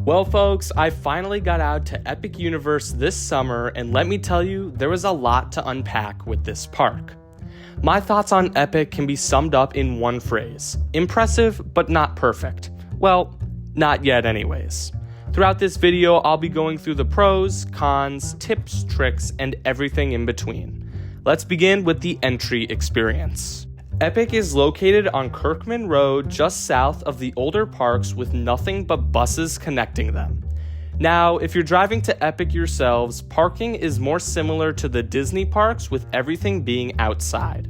Well folks, I finally got out to Epic Universe this summer, and let me tell you, there was a lot to unpack with this park. My thoughts on Epic can be summed up in one phrase: impressive, but not perfect. Well, not yet anyways. Throughout this video, I'll be going through the pros, cons, tips, tricks, and everything in between. Let's begin with the entry experience. Epic is located on Kirkman Road, just south of the older parks with nothing but buses connecting them. Now, if you're driving to Epic yourselves, parking is more similar to the Disney parks with everything being outside.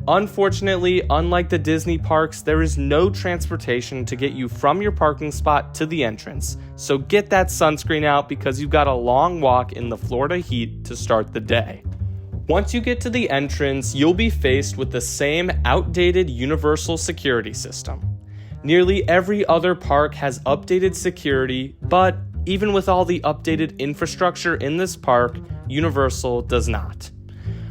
Unfortunately, unlike the Disney parks, there is no transportation to get you from your parking spot to the entrance, so get that sunscreen out because you've got a long walk in the Florida heat to start the day. Once you get to the entrance, you'll be faced with the same outdated universal security system. Nearly every other park has updated security, but even with all the updated infrastructure in this park, Universal does not.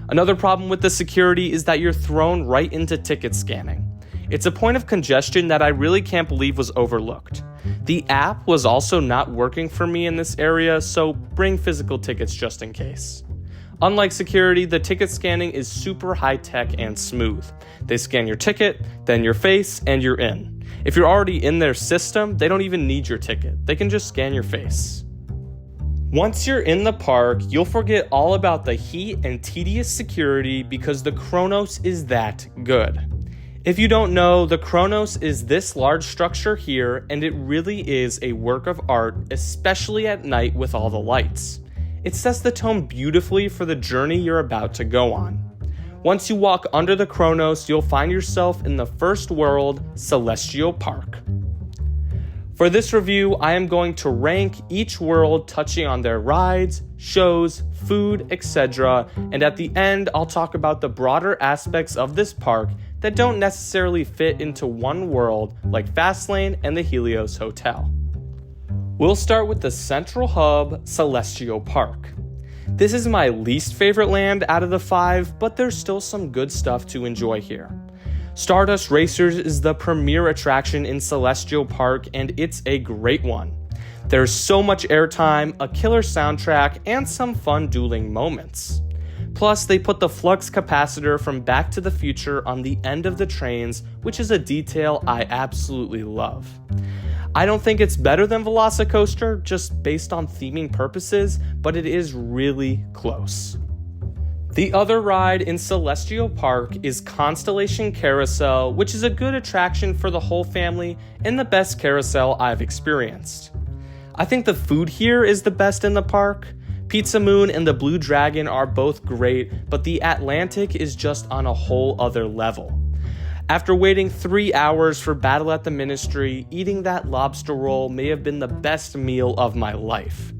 Another problem with the security is that you're thrown right into ticket scanning. It's a point of congestion that I really can't believe was overlooked. The app was also not working for me in this area, so bring physical tickets just in case. Unlike security, the ticket scanning is super high-tech and smooth. They scan your ticket, then your face, and you're in. If you're already in their system, they don't even need your ticket. They can just scan your face. Once you're in the park, you'll forget all about the heat and tedious security because the Kronos is that good. If you don't know, the Kronos is this large structure here, and it really is a work of art, especially at night with all the lights. It sets the tone beautifully for the journey you're about to go on. Once you walk under the Kronos, you'll find yourself in the first world, Celestial Park. For this review, I am going to rank each world touching on their rides, shows, food, etc., and at the end, I'll talk about the broader aspects of this park that don't necessarily fit into one world, like Fastlane and the Helios Hotel. We'll start with the central hub, Celestial Park. This is my least favorite land out of the 5, but there's still some good stuff to enjoy here. Stardust Racers is the premier attraction in Celestial Park, and it's a great one. There's so much airtime, a killer soundtrack, and some fun dueling moments. Plus, they put the flux capacitor from Back to the Future on the end of the trains, which is a detail I absolutely love. I don't think it's better than Velocicoaster, just based on theming purposes, but it is really close. The other ride in Celestial Park is Constellation Carousel, which is a good attraction for the whole family and the best carousel I've experienced. I think the food here is the best in the park. Pizza Moon and the Blue Dragon are both great, but the Atlantic is just on a whole other level. After waiting 3 hours for Battle at the Ministry, eating that lobster roll may have been the best meal of my life.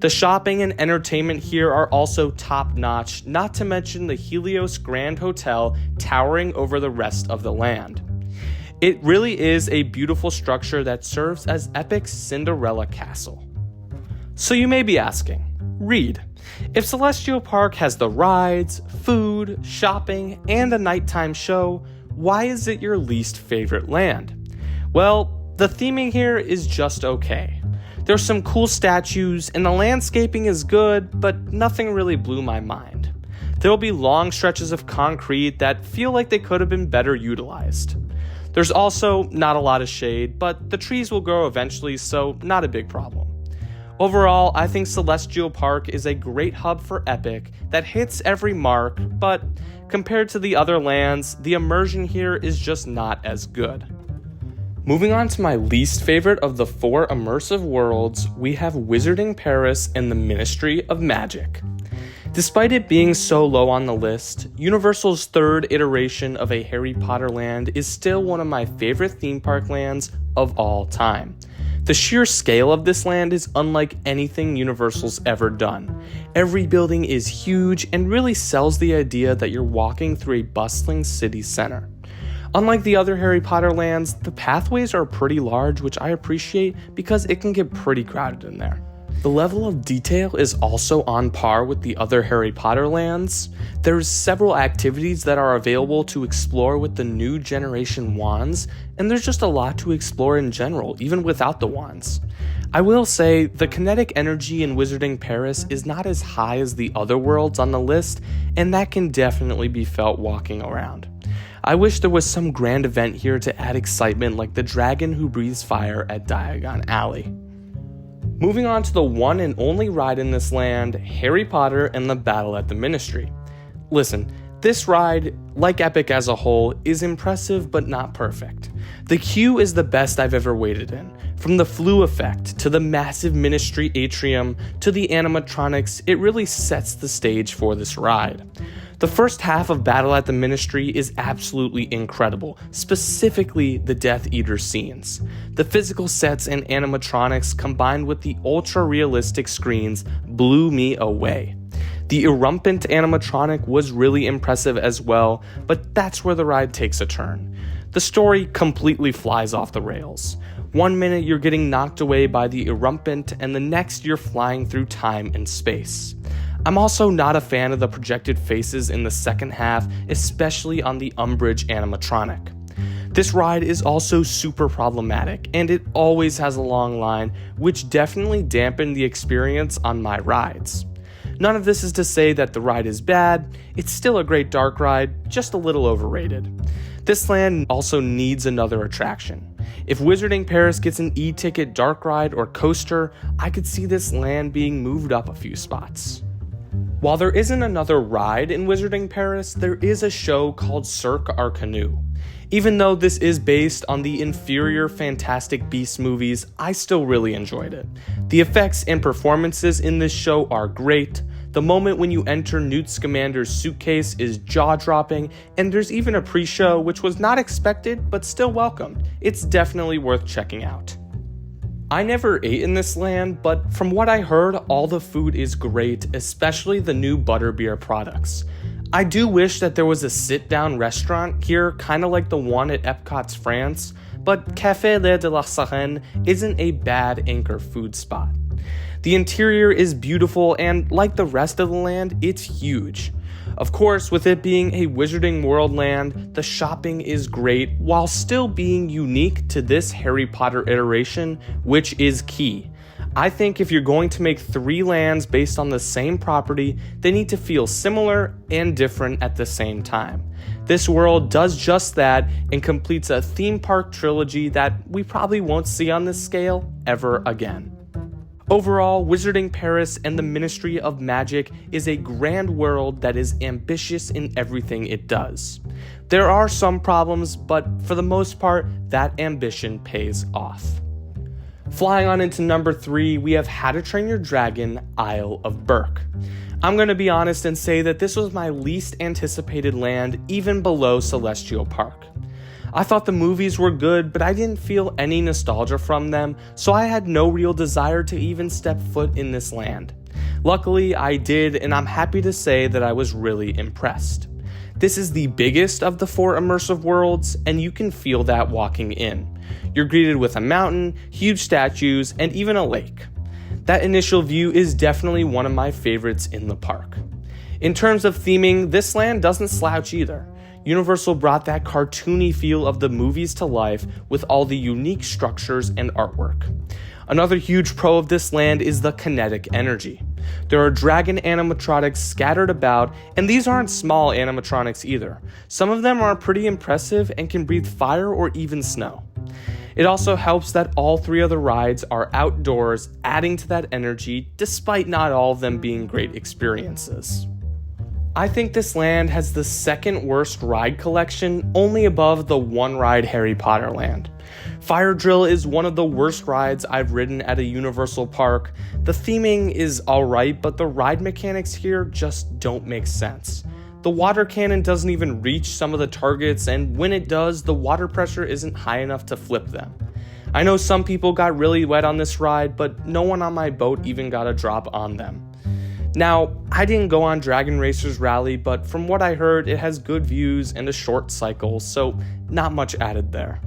The shopping and entertainment here are also top-notch, not to mention the Helios Grand Hotel towering over the rest of the land. It really is a beautiful structure that serves as Epic's Cinderella Castle. So you may be asking, Reed, if Celestial Park has the rides, food, shopping, and a nighttime show, why is it your least favorite land? Well, the theming here is just okay. There's some cool statues, and the landscaping is good, but nothing really blew my mind. There'll be long stretches of concrete that feel like they could have been better utilized. There's also not a lot of shade, but the trees will grow eventually, so not a big problem. Overall, I think Celestial Park is a great hub for Epic that hits every mark, but compared to the other lands, the immersion here is just not as good. Moving on to my least favorite of the 4 immersive worlds, we have Wizarding Paris and the Ministry of Magic. Despite it being so low on the list, Universal's 3rd iteration of a Harry Potter land is still one of my favorite theme park lands of all time. The sheer scale of this land is unlike anything Universal's ever done. Every building is huge and really sells the idea that you're walking through a bustling city center. Unlike the other Harry Potter lands, the pathways are pretty large, which I appreciate because it can get pretty crowded in there. The level of detail is also on par with the other Harry Potter lands. There's several activities that are available to explore with the new generation wands, and there's just a lot to explore in general, even without the wands. I will say, the kinetic energy in Wizarding Paris is not as high as the other worlds on the list, and that can definitely be felt walking around. I wish there was some grand event here to add excitement like the dragon who breathes fire at Diagon Alley. Moving on to the one and only ride in this land, Harry Potter and the Battle at the Ministry. Listen, this ride, like Epic as a whole, is impressive but not perfect. The queue is the best I've ever waited in. From the flu effect, to the massive Ministry atrium, to the animatronics, it really sets the stage for this ride. The first half of Battle at the Ministry is absolutely incredible, specifically the Death Eater scenes. The physical sets and animatronics combined with the ultra-realistic screens blew me away. The irrumpent animatronic was really impressive as well, but that's where the ride takes a turn. The story completely flies off the rails. One minute you're getting knocked away by the irrumpent, and the next you're flying through time and space. I'm also not a fan of the projected faces in the second half, especially on the Umbridge animatronic. This ride is also super problematic, and it always has a long line, which definitely dampened the experience on my rides. None of this is to say that the ride is bad, it's still a great dark ride, just a little overrated. This land also needs another attraction. If Wizarding Paris gets an e-ticket dark ride or coaster, I could see this land being moved up a few spots. While there isn't another ride in Wizarding Paris, there is a show called Cirque Arcanu. Even though this is based on the inferior Fantastic Beasts movies, I still really enjoyed it. The effects and performances in this show are great. The moment when you enter Newt Scamander's suitcase is jaw-dropping, and there's even a pre-show which was not expected but still welcomed. It's definitely worth checking out. I never ate in this land, but from what I heard, all the food is great, especially the new butterbeer products. I do wish that there was a sit-down restaurant here, kinda like the one at Epcot's France, but Café Le de la Sirène isn't a bad anchor food spot. The interior is beautiful, and like the rest of the land, it's huge. Of course, with it being a Wizarding World land, the shopping is great while still being unique to this Harry Potter iteration, which is key. I think if you're going to make 3 lands based on the same property, they need to feel similar and different at the same time. This world does just that and completes a theme park trilogy that we probably won't see on this scale ever again. Overall, Wizarding Paris and the Ministry of Magic is a grand world that is ambitious in everything it does. There are some problems, but for the most part, that ambition pays off. Flying on into number 3, we have How to Train Your Dragon, Isle of Berk. I'm going to be honest and say that this was my least anticipated land, even below Celestial Park. I thought the movies were good, but I didn't feel any nostalgia from them, so I had no real desire to even step foot in this land. Luckily, I did, and I'm happy to say that I was really impressed. This is the biggest of the 4 immersive worlds, and you can feel that walking in. You're greeted with a mountain, huge statues, and even a lake. That initial view is definitely one of my favorites in the park. In terms of theming, this land doesn't slouch either. Universal brought that cartoony feel of the movies to life with all the unique structures and artwork. Another huge pro of this land is the kinetic energy. There are dragon animatronics scattered about, and these aren't small animatronics either. Some of them are pretty impressive and can breathe fire or even snow. It also helps that all 3 of the rides are outdoors, adding to that energy, despite not all of them being great experiences. I think this land has the second worst ride collection, only above the one-ride Harry Potter land. Fire Drill is one of the worst rides I've ridden at a Universal park. The theming is alright, but the ride mechanics here just don't make sense. The water cannon doesn't even reach some of the targets, and when it does, the water pressure isn't high enough to flip them. I know some people got really wet on this ride, but no one on my boat even got a drop on them. Now, I didn't go on Dragon Racers Rally, but from what I heard, it has good views and a short cycle, so not much added there.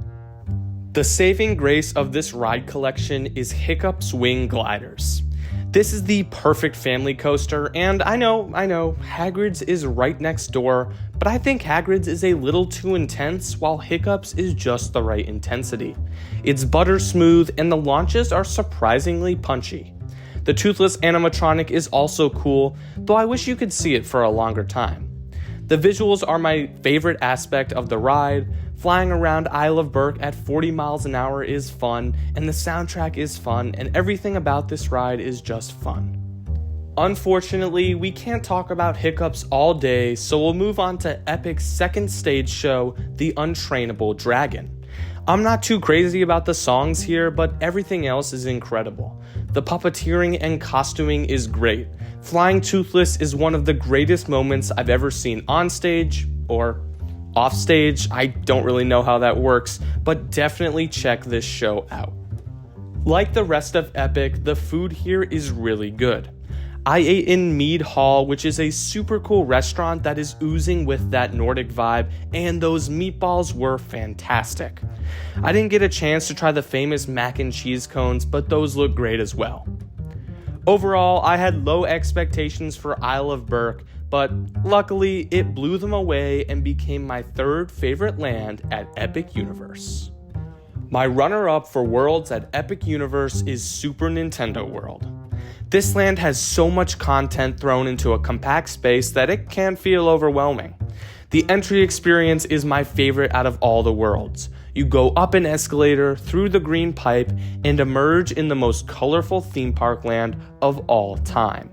The saving grace of this ride collection is Hiccup's Wing Gliders. This is the perfect family coaster, and I know, Hagrid's is right next door, but I think Hagrid's is a little too intense, while Hiccups is just the right intensity. It's butter smooth, and the launches are surprisingly punchy. The toothless animatronic is also cool, though I wish you could see it for a longer time. The visuals are my favorite aspect of the ride. Flying around Isle of Berk at 40 miles an hour is fun, and the soundtrack is fun, and everything about this ride is just fun. Unfortunately, we can't talk about Hiccups all day, so we'll move on to Epic's second stage show, The Untrainable Dragon. I'm not too crazy about the songs here, but everything else is incredible. The puppeteering and costuming is great. Flying Toothless is one of the greatest moments I've ever seen on stage, or off stage. I don't really know how that works, but definitely check this show out. Like the rest of Epic, the food here is really good. I ate in Mead Hall, which is a super cool restaurant that is oozing with that Nordic vibe, and those meatballs were fantastic. I didn't get a chance to try the famous mac and cheese cones, but those look great as well. Overall, I had low expectations for Isle of Berk, but luckily it blew them away and became my third favorite land at Epic Universe. My runner-up for worlds at Epic Universe is Super Nintendo World. This land has so much content thrown into a compact space that it can feel overwhelming. The entry experience is my favorite out of all the worlds. You go up an escalator, through the green pipe, and emerge in the most colorful theme park land of all time.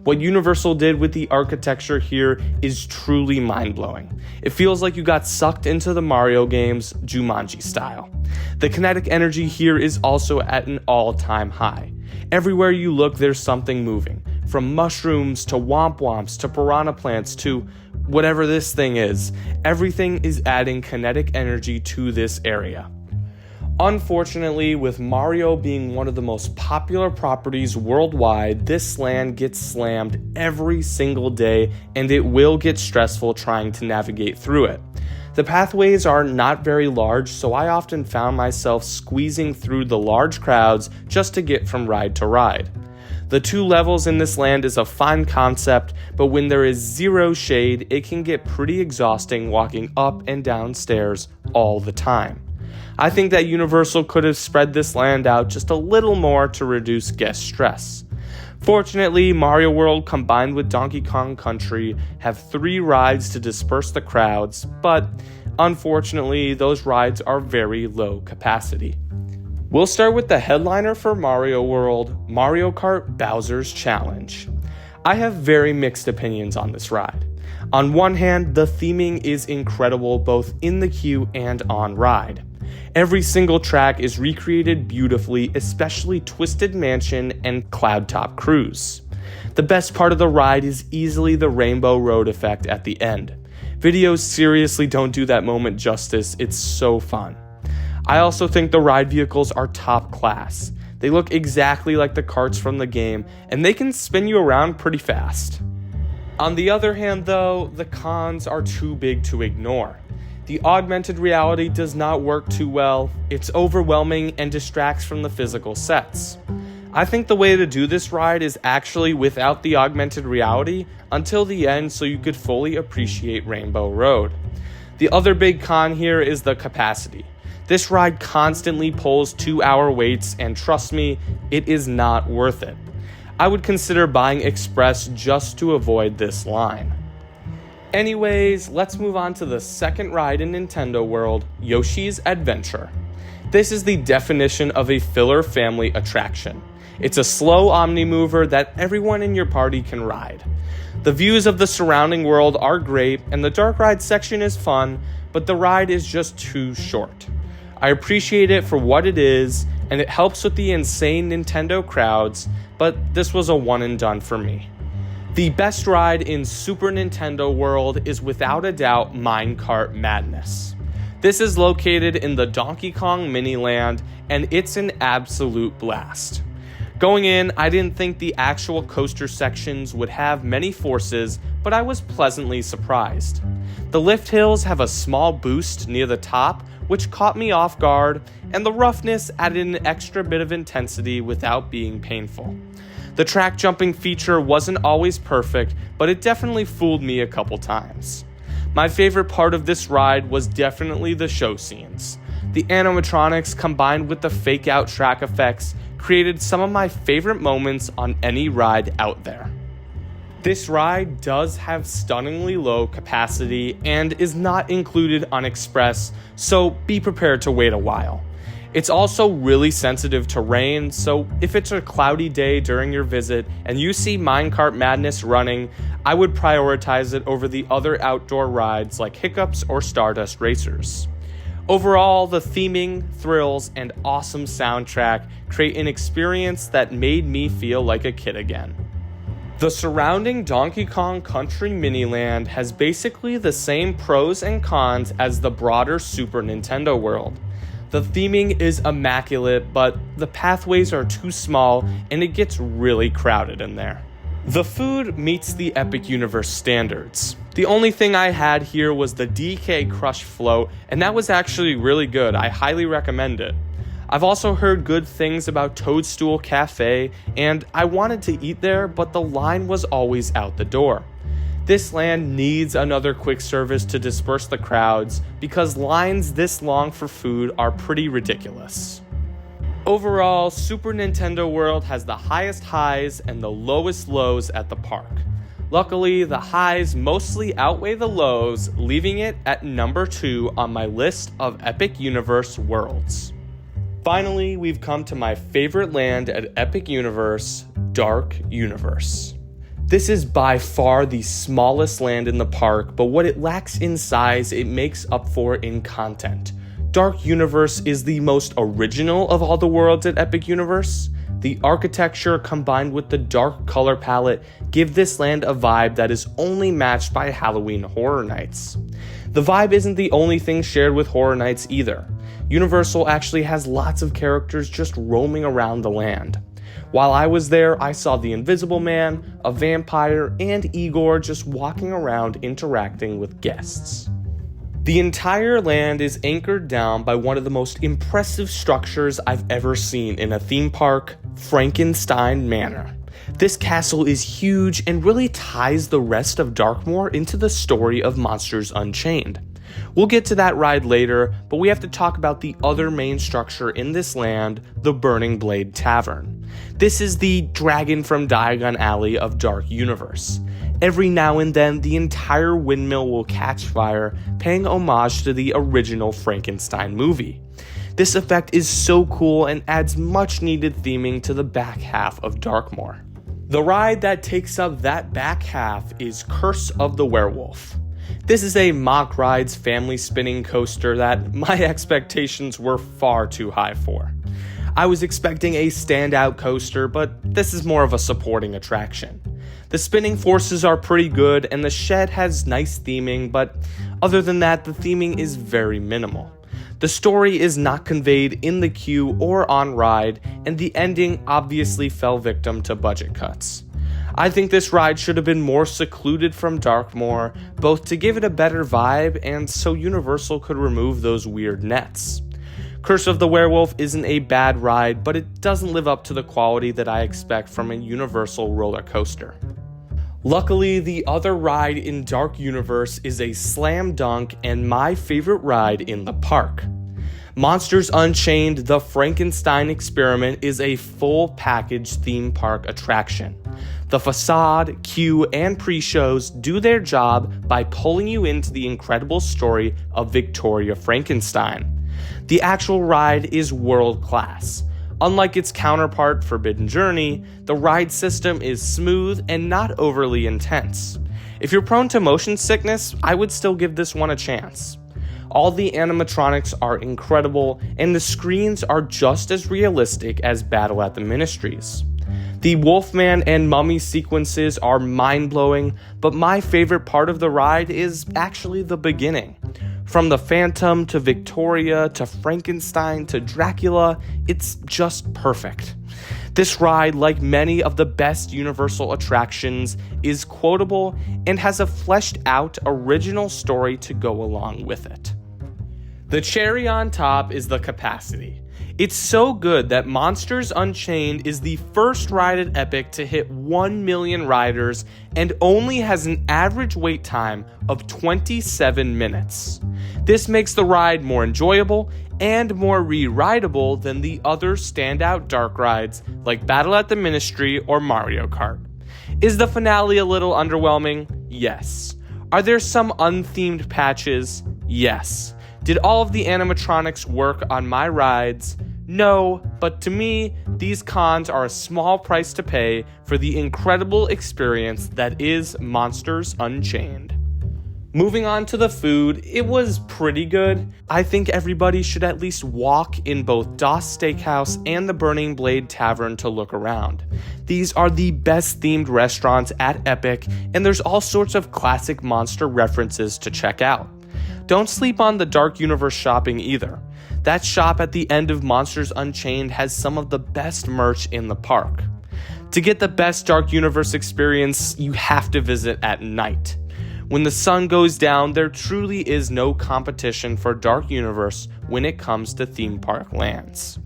What Universal did with the architecture here is truly mind-blowing. It feels like you got sucked into the Mario games, Jumanji style. The kinetic energy here is also at an all-time high. Everywhere you look, there's something moving. From mushrooms to womp-womps to piranha plants to whatever this thing is. Everything is adding kinetic energy to this area. Unfortunately, with Mario being one of the most popular properties worldwide, this land gets slammed every single day, and it will get stressful trying to navigate through it. The pathways are not very large, so I often found myself squeezing through the large crowds just to get from ride to ride. The 2 levels in this land is a fine concept, but when there is zero shade, it can get pretty exhausting walking up and down stairs all the time. I think that Universal could have spread this land out just a little more to reduce guest stress. Fortunately, Mario World combined with Donkey Kong Country have 3 rides to disperse the crowds, but unfortunately, those rides are very low capacity. We'll start with the headliner for Mario World, Mario Kart Bowser's Challenge. I have very mixed opinions on this ride. On one hand, the theming is incredible both in the queue and on ride. Every single track is recreated beautifully, especially Twisted Mansion and Cloud Top Cruise. The best part of the ride is easily the Rainbow Road effect at the end. Videos seriously don't do that moment justice, it's so fun. I also think the ride vehicles are top class. They look exactly like the carts from the game, and they can spin you around pretty fast. On the other hand though, the cons are too big to ignore. The augmented reality does not work too well, it's overwhelming and distracts from the physical sets. I think the way to do this ride is actually without the augmented reality until the end so you could fully appreciate Rainbow Road. The other big con here is the capacity. This ride constantly pulls 2-hour waits, and trust me, it is not worth it. I would consider buying Express just to avoid this line. Anyways, let's move on to the second ride in Nintendo World, Yoshi's Adventure. This is the definition of a filler family attraction. It's a slow omni-mover that everyone in your party can ride. The views of the surrounding world are great, and the dark ride section is fun, but the ride is just too short. I appreciate it for what it is, and it helps with the insane Nintendo crowds, but this was a one and done for me. The best ride in Super Nintendo World is without a doubt Minecart Madness. This is located in the Donkey Kong Miniland, and it's an absolute blast. Going in, I didn't think the actual coaster sections would have many forces, but I was pleasantly surprised. The lift hills have a small boost near the top, which caught me off guard, and the roughness added an extra bit of intensity without being painful. The track jumping feature wasn't always perfect, but it definitely fooled me a couple times. My favorite part of this ride was definitely the show scenes. The animatronics combined with the fake out track effects created some of my favorite moments on any ride out there. This ride does have stunningly low capacity and is not included on Express, so be prepared to wait a while. It's also really sensitive to rain, so if it's a cloudy day during your visit and you see Minecart Madness running, I would prioritize it over the other outdoor rides like Hiccups or Stardust Racers. Overall, the theming, thrills, and awesome soundtrack create an experience that made me feel like a kid again. The surrounding Donkey Kong Country Miniland has basically the same pros and cons as the broader Super Nintendo world. The theming is immaculate, but the pathways are too small and it gets really crowded in there. The food meets the Epic Universe standards. The only thing I had here was the DK Crush float, and that was actually really good. I highly recommend it. I've also heard good things about Toadstool Cafe, and I wanted to eat there, but the line was always out the door. This land needs another quick service to disperse the crowds, because lines this long for food are pretty ridiculous. Overall, Super Nintendo World has the highest highs and the lowest lows at the park. Luckily, the highs mostly outweigh the lows, leaving it at number 2 on my list of Epic Universe worlds. Finally, we've come to my favorite land at Epic Universe, Dark Universe. This is by far the smallest land in the park, but what it lacks in size, it makes up for in content. Dark Universe is the most original of all the worlds at Epic Universe. The architecture combined with the dark color palette give this land a vibe that is only matched by Halloween Horror Nights. The vibe isn't the only thing shared with Horror Nights either. Universal actually has lots of characters just roaming around the land. While I was there, I saw the Invisible Man, a vampire, and Igor just walking around interacting with guests. The entire land is anchored down by one of the most impressive structures I've ever seen in a theme park, Frankenstein Manor. This castle is huge and really ties the rest of Darkmoor into the story of Monsters Unchained. We'll get to that ride later, but we have to talk about the other main structure in this land, the Burning Blade Tavern. This is the dragon from Diagon Alley of Dark Universe. Every now and then, the entire windmill will catch fire, paying homage to the original Frankenstein movie. This effect is so cool and adds much needed theming to the back half of Darkmoor. The ride that takes up that back half is Curse of the Werewolf. This is a Mock Rides family spinning coaster that my expectations were far too high for. I was expecting a standout coaster, but this is more of a supporting attraction. The spinning forces are pretty good and the shed has nice theming, but other than that, the theming is very minimal. The story is not conveyed in the queue or on ride, and the ending obviously fell victim to budget cuts. I think this ride should have been more secluded from Darkmoor, both to give it a better vibe and so Universal could remove those weird nets. Curse of the Werewolf isn't a bad ride, but it doesn't live up to the quality that I expect from a Universal roller coaster. Luckily, the other ride in Dark Universe is a slam dunk and my favorite ride in the park. Monsters Unchained: The Frankenstein Experiment is a full package theme park attraction. The facade, queue, and pre-shows do their job by pulling you into the incredible story of Victoria Frankenstein. The actual ride is world class. Unlike its counterpart, Forbidden Journey, the ride system is smooth and not overly intense. If you're prone to motion sickness, I would still give this one a chance. All the animatronics are incredible, and the screens are just as realistic as Battle at the Ministries. The Wolfman and Mummy sequences are mind-blowing, but my favorite part of the ride is actually the beginning. From the Phantom to Victoria to Frankenstein to Dracula, it's just perfect. This ride, like many of the best Universal attractions, is quotable and has a fleshed out original story to go along with it. The cherry on top is the capacity. It's so good that Monsters Unchained is the first ride at Epic to hit 1 million riders and only has an average wait time of 27 minutes. This makes the ride more enjoyable and more re-rideable than the other standout dark rides like Battle at the Ministry or Mario Kart. Is the finale a little underwhelming? Yes. Are there some unthemed patches? Yes. Did all of the animatronics work on my rides? No, but to me, these cons are a small price to pay for the incredible experience that is Monsters Unchained. Moving on to the food, it was pretty good. I think everybody should at least walk in both Das Steakhouse and the Burning Blade Tavern to look around. These are the best themed restaurants at Epic, and there's all sorts of classic monster references to check out. Don't sleep on the Dark Universe shopping either. That shop at the end of Monsters Unchained has some of the best merch in the park. To get the best Dark Universe experience, you have to visit at night. When the sun goes down, there truly is no competition for Dark Universe when it comes to theme park lands.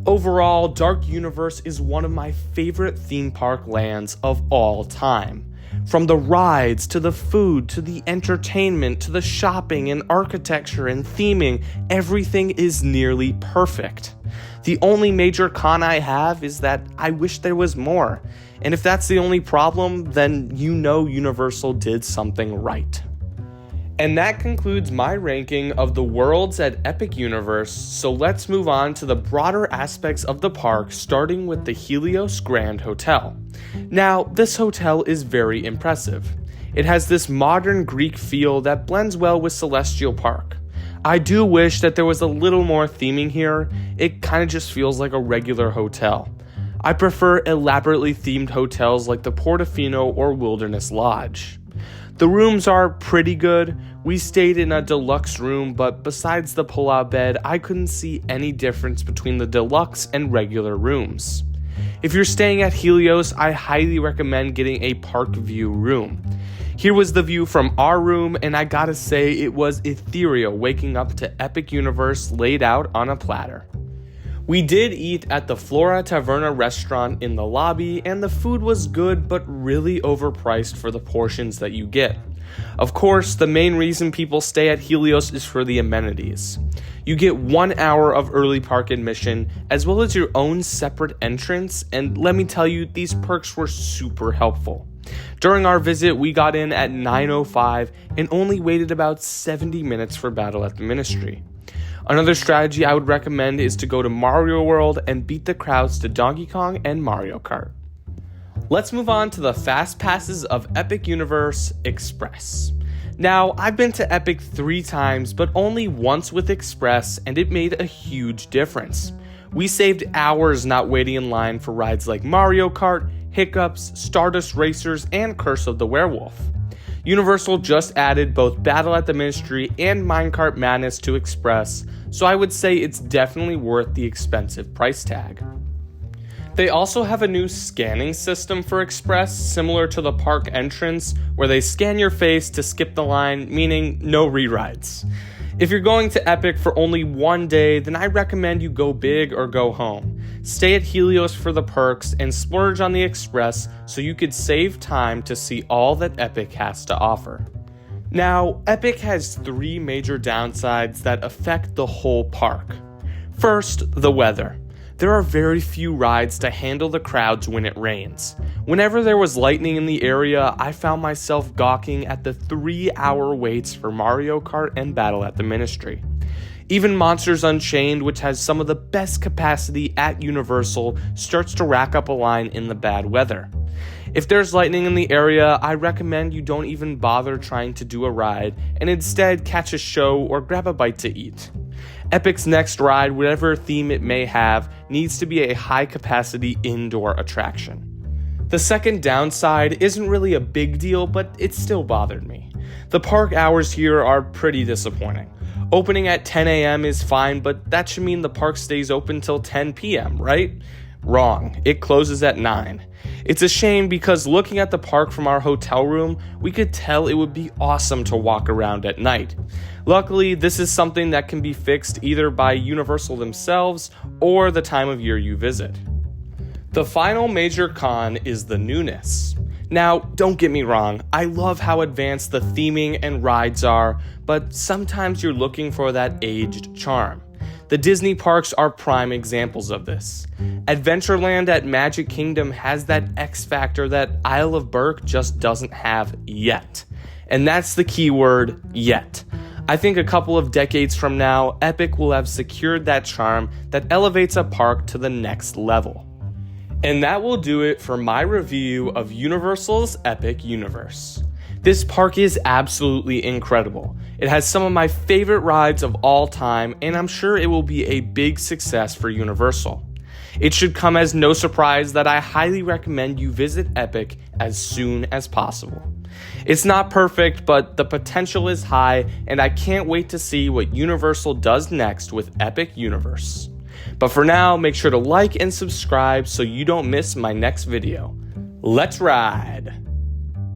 Overall, Dark Universe is one of my favorite theme park lands of all time. From the rides, to the food, to the entertainment, to the shopping and architecture and theming, everything is nearly perfect. The only major con I have is that I wish there was more. And if that's the only problem, then you know Universal did something right. And that concludes my ranking of the worlds at Epic Universe, so let's move on to the broader aspects of the park, starting with the Helios Grand Hotel. Now, this hotel is very impressive. It has this modern Greek feel that blends well with Celestial Park. I do wish that there was a little more theming here. It kind of just feels like a regular hotel. I prefer elaborately themed hotels like the Portofino or Wilderness Lodge. The rooms are pretty good. We stayed in a deluxe room, but besides the pull-out bed, I couldn't see any difference between the deluxe and regular rooms. If you're staying at Helios, I highly recommend getting a park view room. Here was the view from our room, and I gotta say it was ethereal waking up to Epic Universe laid out on a platter. We did eat at the Flora Taverna restaurant in the lobby, and the food was good but really overpriced for the portions that you get. Of course, the main reason people stay at Helios is for the amenities. You get 1 hour of early park admission, as well as your own separate entrance, and let me tell you, these perks were super helpful. During our visit, we got in at 9:05 and only waited about 70 minutes for Battle at the Ministry. Another strategy I would recommend is to go to Mario World and beat the crowds to Donkey Kong and Mario Kart. Let's move on to the fast passes of Epic Universe Express. Now, I've been to Epic 3 times, but only once with Express, and it made a huge difference. We saved hours not waiting in line for rides like Mario Kart, Hiccups, Stardust Racers, and Curse of the Werewolf. Universal just added both Battle at the Ministry and Minecart Madness to Express, so I would say it's definitely worth the expensive price tag. They also have a new scanning system for Express, similar to the park entrance, where they scan your face to skip the line, meaning no re-rides. If you're going to Epic for only 1 day, then I recommend you go big or go home. Stay at Helios for the perks and splurge on the Express so you could save time to see all that Epic has to offer. Now, Epic has 3 major downsides that affect the whole park. First, the weather. There are very few rides to handle the crowds when it rains. Whenever there was lightning in the area, I found myself gawking at the 3-hour waits for Mario Kart and Battle at the Ministry. Even Monsters Unchained, which has some of the best capacity at Universal, starts to rack up a line in the bad weather. If there's lightning in the area, I recommend you don't even bother trying to do a ride and instead catch a show or grab a bite to eat. Epic's next ride, whatever theme it may have, needs to be a high-capacity indoor attraction. The second downside isn't really a big deal, but it still bothered me. The park hours here are pretty disappointing. Opening at 10 a.m. is fine, but that should mean the park stays open till 10 p.m., right? Wrong, it closes at 9. It's a shame because looking at the park from our hotel room, we could tell it would be awesome to walk around at night. Luckily, this is something that can be fixed either by Universal themselves or the time of year you visit. The final major con is the newness. Now, don't get me wrong, I love how advanced the theming and rides are, but sometimes you're looking for that aged charm. The Disney parks are prime examples of this. Adventureland at Magic Kingdom has that X factor that Isle of Berk just doesn't have yet. And that's the key word, yet. I think a couple of decades from now, Epic will have secured that charm that elevates a park to the next level. And that will do it for my review of Universal's Epic Universe. This park is absolutely incredible. It has some of my favorite rides of all time, and I'm sure it will be a big success for Universal. It should come as no surprise that I highly recommend you visit Epic as soon as possible. It's not perfect, but the potential is high, and I can't wait to see what Universal does next with Epic Universe. But for now, make sure to like and subscribe so you don't miss my next video. Let's ride!